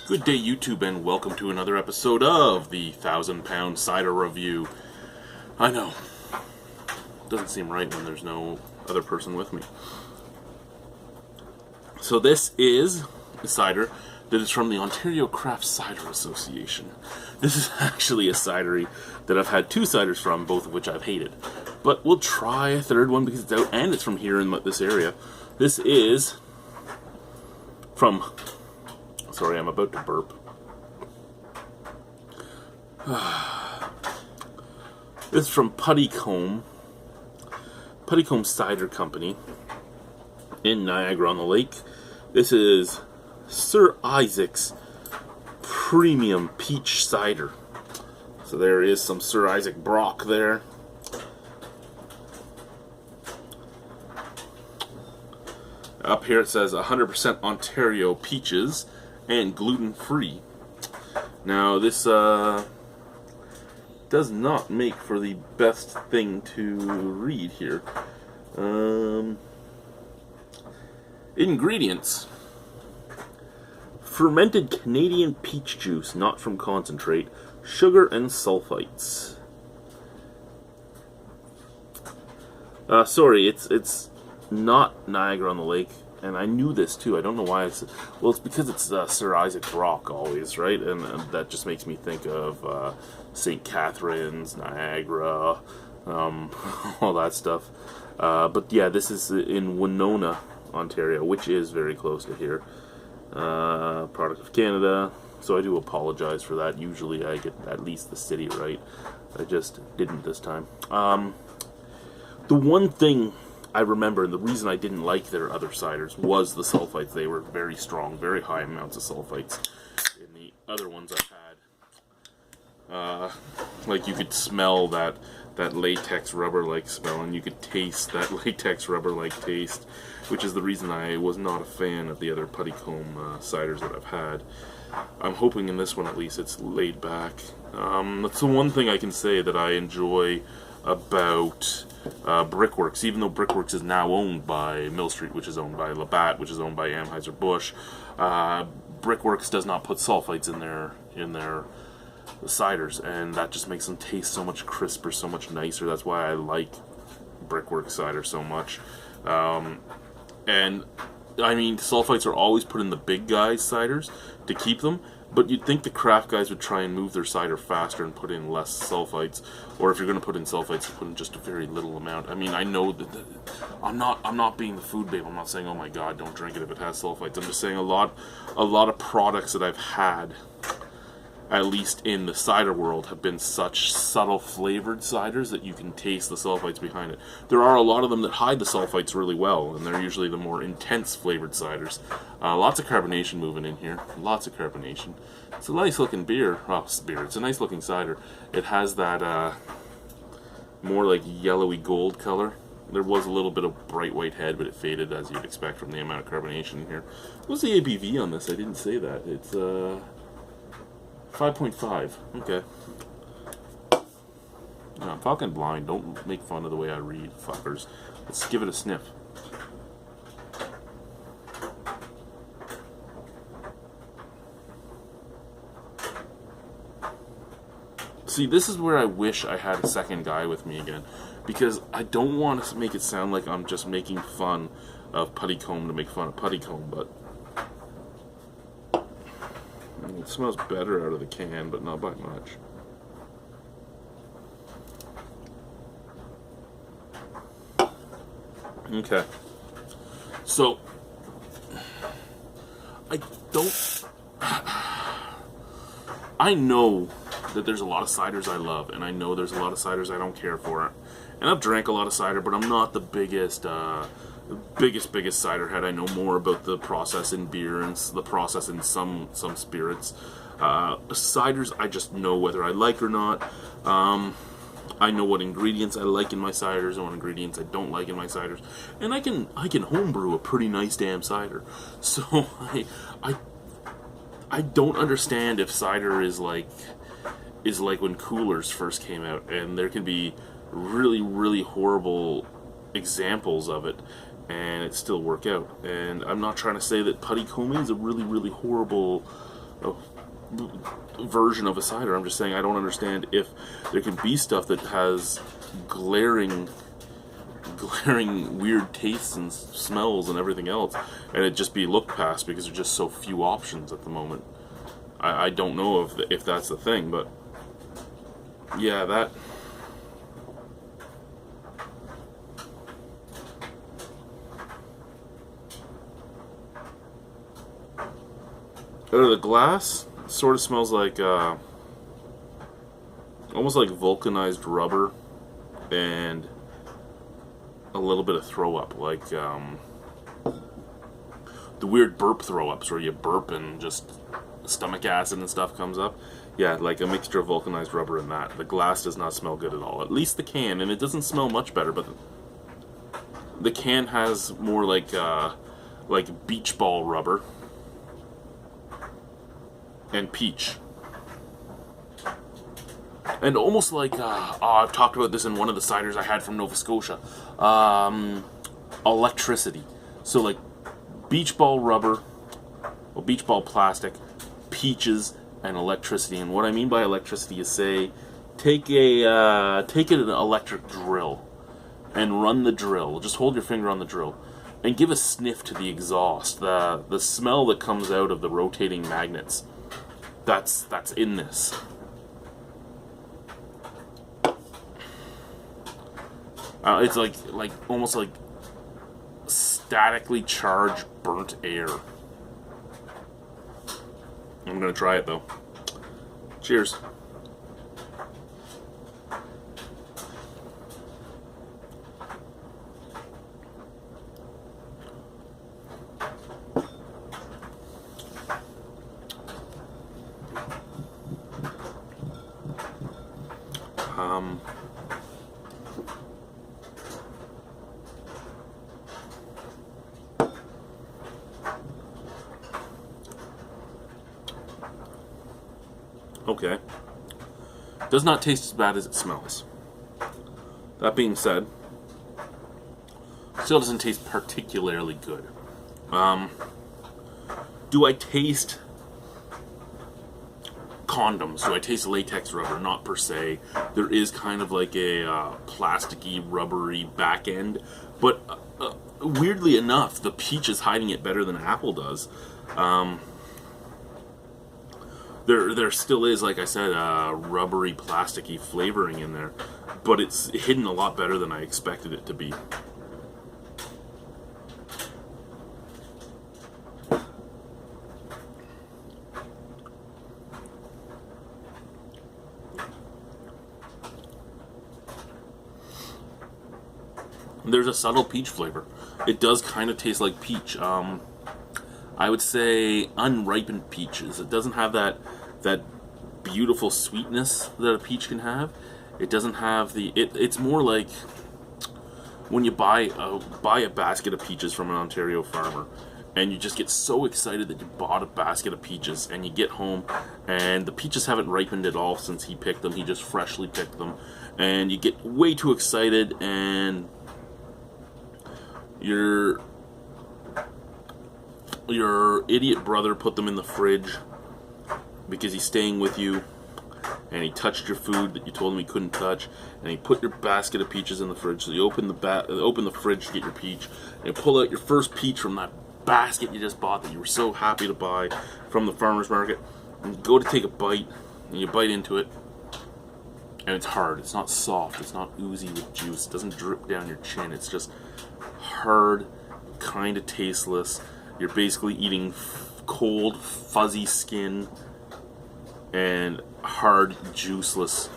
Good day, YouTube, and welcome to another episode of the 1,000-Pound Cider Review. I know, doesn't seem right when there's no other person with me. So this is a cider that is from the Ontario Craft Cider Association. This is actually a cidery that I've had two ciders from, both of which I've hated. But we'll try a third one because it's out, and it's from here in this area. This is from... Sorry, I'm about to burp. This is from Puddiecombe Cider Company in Niagara-on-the-Lake. This is Sir Issacs Premium Peach Cider. So there is some Sir Isaac Brock there. Up here it says 100% Ontario peaches and gluten-free. Now this does not make for the best thing to read here. Ingredients: fermented Canadian peach juice, not from concentrate, sugar and sulfites. Sorry, it's not Niagara-on-the-Lake. And I knew this too. I don't know why. It's because it's Sir Isaac Brock always, right? And that just makes me think of St. Catharines, Niagara, all that stuff. But yeah, this is in Winona, Ontario, which is very close to here. Product of Canada. So I do apologize for that. Usually I get at least the city right. I just didn't this time. The one thing I remember, and the reason I didn't like their other ciders was the sulfites. They were very strong, very high amounts of sulfites. In the other ones I've had, like you could smell that latex rubber-like smell, and you could taste that latex rubber-like taste, which is the reason I was not a fan of the other Puddiecombe ciders that I've had. I'm hoping in this one at least it's laid back. That's the one thing I can say that I enjoy about Brickworks, even though Brickworks is now owned by Mill Street, which is owned by Labatt, which is owned by Anheuser-Busch. Brickworks does not put sulfites in their ciders, and that just makes them taste so much crisper, so much nicer. That's why I like Brickworks cider so much. And I mean, sulfites are always put in the big guys' ciders to keep them. But you'd think the craft guys would try and move their cider faster and put in less sulfites, or if you're going to put in sulfites, put in just a very little amount. I mean, I know that I'm not being the food babe. I'm not saying, oh my god, don't drink it if it has sulfites. I'm just saying a lot of products that I've had, at least in the cider world, have been such subtle flavored ciders that you can taste the sulfites behind it. There are a lot of them that hide the sulfites really well, and they're usually the more intense flavored ciders. Lots of carbonation moving in here. Lots of carbonation. It's a nice looking beer. Oh, beer. It's a nice looking cider. It has that more like yellowy gold color. There was a little bit of bright white head, but it faded as you'd expect from the amount of carbonation in here. What's the ABV on this? I didn't say that. It's 5.5. Okay. No, I'm fucking blind. Don't make fun of the way I read, fuckers. Let's give it a sniff. See, this is where I wish I had a second guy with me again, because I don't want to make it sound like I'm just making fun of Puddiecombe to make fun of Puddiecombe, but it smells better out of the can, but not by much. Okay. So, I know that there's a lot of ciders I love, and I know there's a lot of ciders I don't care for. And I've drank a lot of cider, but I'm not the biggest cider head. I know more about the process in beer and the process in some spirits. Ciders, I just know whether I like or not. I know what ingredients I like in my ciders and what ingredients I don't like in my ciders, and I can homebrew a pretty nice damn cider. So I don't understand if cider is like when coolers first came out, and there can be really, really horrible examples of it. and it still work out. And I'm not trying to say that Puddiecombe is a really, really horrible version of a cider. I'm just saying I don't understand if there can be stuff that has glaring weird tastes and smells and everything else, and it just be looked past because there's just so few options at the moment. I don't know if that's the thing, but yeah, that. Out of the glass, sort of smells like almost like vulcanized rubber and a little bit of throw up, like the weird burp throw ups where you burp and just stomach acid and stuff comes up. Yeah, like a mixture of vulcanized rubber and that. The glass does not smell good at all. At least the can, and it doesn't smell much better, but the can has more like beach ball rubber and peach. And almost like, I've talked about this in one of the ciders I had from Nova Scotia. Electricity. So like beach ball rubber, or beach ball plastic, peaches, and electricity. And what I mean by electricity is, say, take an electric drill and run the drill. Just hold your finger on the drill and give a sniff to the exhaust. The smell that comes out of the rotating magnets. That's in this. It's like almost like statically charged burnt air. I'm gonna try it though. Cheers. Okay. Does not taste as bad as it smells. That being said, still doesn't taste particularly good. Do I taste condoms? Do I taste latex rubber? Not per se. There is kind of like a plasticky, rubbery back end, but weirdly enough, the peach is hiding it better than apple does. There still is, like I said, rubbery, plasticky flavoring in there, but it's hidden a lot better than I expected it to be. There's a subtle peach flavor. It does kind of taste like peach. I would say unripened peaches. It doesn't have that beautiful sweetness that a peach can have. It doesn't have the. It's more like when you buy a basket of peaches from an Ontario farmer, and you just get so excited that you bought a basket of peaches, and you get home, and the peaches haven't ripened at all since he picked them. He just freshly picked them, and you get way too excited, and your idiot brother put them in the fridge because he's staying with you, and he touched your food that you told him he couldn't touch, and he put your basket of peaches in the fridge. So you open the fridge to get your peach, and you pull out your first peach from that basket you just bought that you were so happy to buy from the farmer's market, and you go to take a bite, and you bite into it, and it's hard. It's not soft. It's not oozy with juice. It doesn't drip down your chin. It's just hard, kind of tasteless. You're basically eating cold, fuzzy skin and hard, juiceless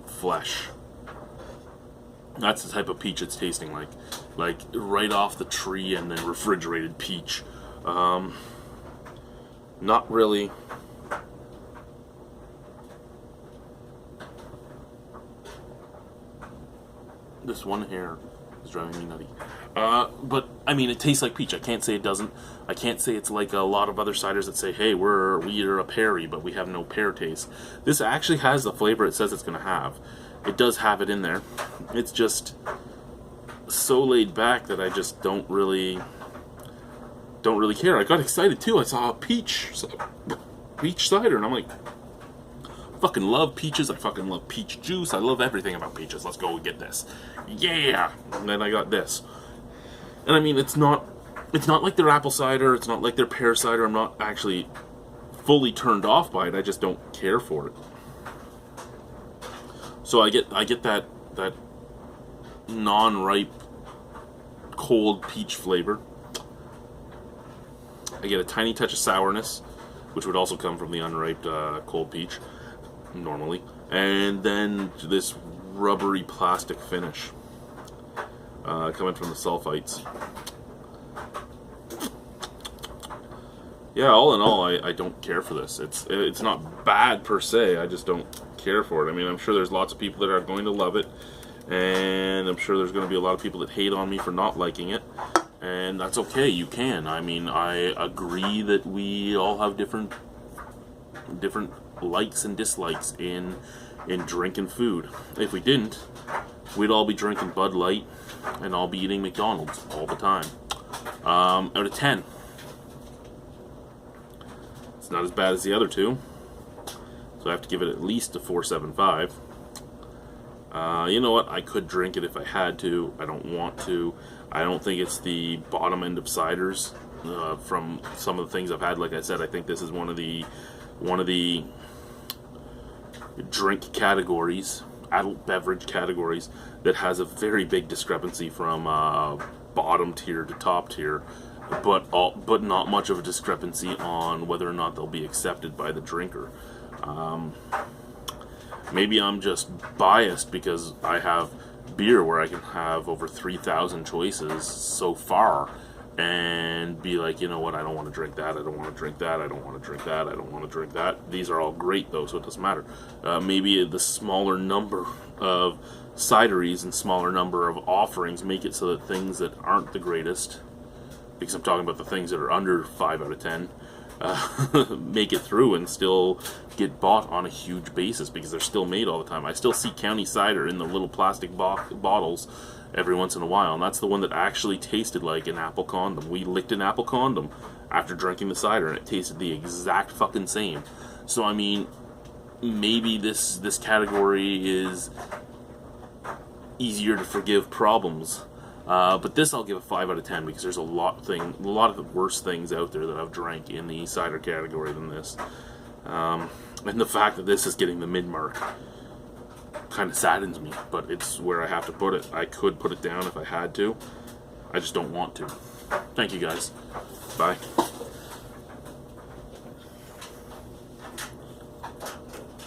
flesh. That's the type of peach it's tasting like right off the tree and then refrigerated peach. Not really. This one hair is driving me nutty. But I mean, it tastes like peach. I can't say it doesn't. I can't say it's like a lot of other ciders that say, "Hey, we are a perry, but we have no pear taste." This actually has the flavor it says it's going to have. It does have it in there. It's just so laid back that I just don't really care. I got excited too. I saw a peach cider, and I'm like, fucking love peaches. I fucking love peach juice. I love everything about peaches. Let's go and get this. Yeah. And then I got this. And I mean, it's not like their apple cider. It's not like their pear cider. I'm not actually fully turned off by it. I just don't care for it. So I get that non-ripe cold peach flavor. I get a tiny touch of sourness, which would also come from the unripe cold peach normally, and then this rubbery plastic finish coming from the sulfites. Yeah, all in all, I don't care for this. It's not bad per se. I just don't care for it. I mean, I'm sure there's lots of people that are going to love it, and I'm sure there's going to be a lot of people that hate on me for not liking it, and that's okay. You can. I mean, I agree that we all have different likes and dislikes in drinking food. If we didn't, we'd all be drinking Bud Light and all be eating McDonald's all the time. Out of 10. It's not as bad as the other two, so I have to give it at least a 4.75. You know what? I could drink it if I had to. I don't want to. I don't think it's the bottom end of ciders from some of the things I've had. Like I said, I think this is one of the drink categories, adult beverage categories, that has a very big discrepancy from bottom tier to top tier, but not much of a discrepancy on whether or not they'll be accepted by the drinker. Maybe I'm just biased because I have beer where I can have over 3,000 choices so far and be like, you know what, I don't want to drink that, I don't want to drink that, I don't want to drink that, I don't want to drink that. These are all great though, so it doesn't matter. Maybe the smaller number of cideries and smaller number of offerings make it so that things that aren't the greatest, because I'm talking about the things that are under 5 out of 10, make it through and still get bought on a huge basis because they're still made all the time. I still see County Cider in the little plastic bottles every once in a while, and that's the one that actually tasted like an apple condom. We licked an apple condom after drinking the cider, and it tasted the exact fucking same. So I mean, maybe this category is easier to forgive problems. But this I'll give a 5 out of 10 because there's a lot of the worse things out there that I've drank in the cider category than this. And the fact that this is getting the mid-mark kind of saddens me, but it's where I have to put it. I could put it down if I had to. I just don't want to. Thank you guys. Bye.